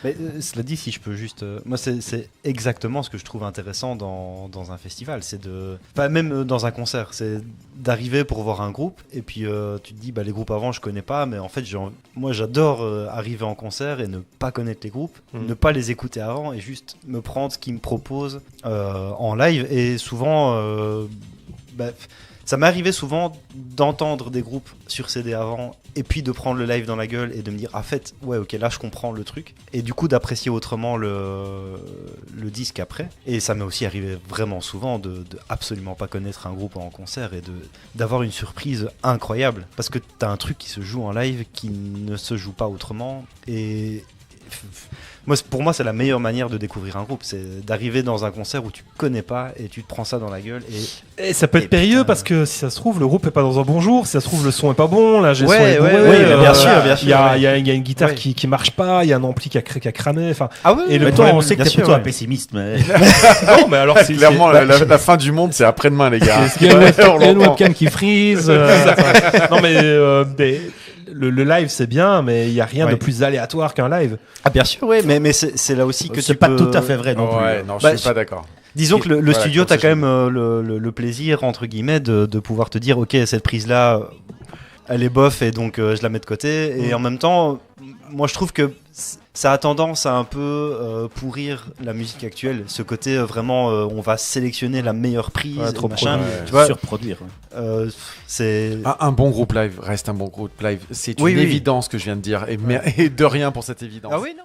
Mais cela dit, si je peux juste... moi, c'est exactement ce que je trouve intéressant dans un festival. C'est de... Enfin, même dans un concert, c'est d'arriver pour voir un groupe. Et puis, tu te dis, bah, les groupes avant, je connais pas. Mais en fait, moi, j'adore arriver en concert et ne pas connaître les groupes. Ne pas les écouter avant et juste me prendre ce qu'ils me proposent en live. Et souvent... ça m'est arrivé souvent d'entendre des groupes sur CD avant et puis de prendre le live dans la gueule et de me dire en fait ouais ok là je comprends le truc et du coup d'apprécier autrement le disque après. Et ça m'est aussi arrivé vraiment souvent de absolument pas connaître un groupe en concert et d'avoir une surprise incroyable parce que t'as un truc qui se joue en live qui ne se joue pas autrement. Et pour moi, c'est la meilleure manière de découvrir un groupe, c'est d'arriver dans un concert où tu connais pas et tu te prends ça dans la gueule. Et ça peut être périlleux parce que si ça se trouve, le groupe est pas dans un bon jour, si ça se trouve, le son est pas bon, la gestion est bourrée, bien sûr. Il y a une guitare qui marche pas, il y a un ampli qui a cramé. Enfin, et le temps, on sait que t'es plutôt un pessimiste. Mais... non, mais alors c'est clairement la fin du monde, c'est après-demain, les gars. Il y a une webcam qui freeze. Non, mais. Le live c'est bien, mais il n'y a rien de plus aléatoire qu'un live. Ah bien sûr, oui, mais c'est là aussi que c'est pas tout à fait vrai non plus. Ouais, non, je suis pas d'accord. Disons que le studio, t'as quand même le plaisir, entre guillemets, de pouvoir te dire, ok, cette prise-là, elle est bof et donc je la mets de côté. Et en même temps, moi je trouve que ça a tendance à un peu pourrir la musique actuelle. Ce côté vraiment, on va sélectionner la meilleure prise, trop machin. Tu vois, surproduire. C'est un bon groupe live reste un bon groupe live. C'est une évidence que je viens de dire. Et de rien pour cette évidence. Ah oui, non.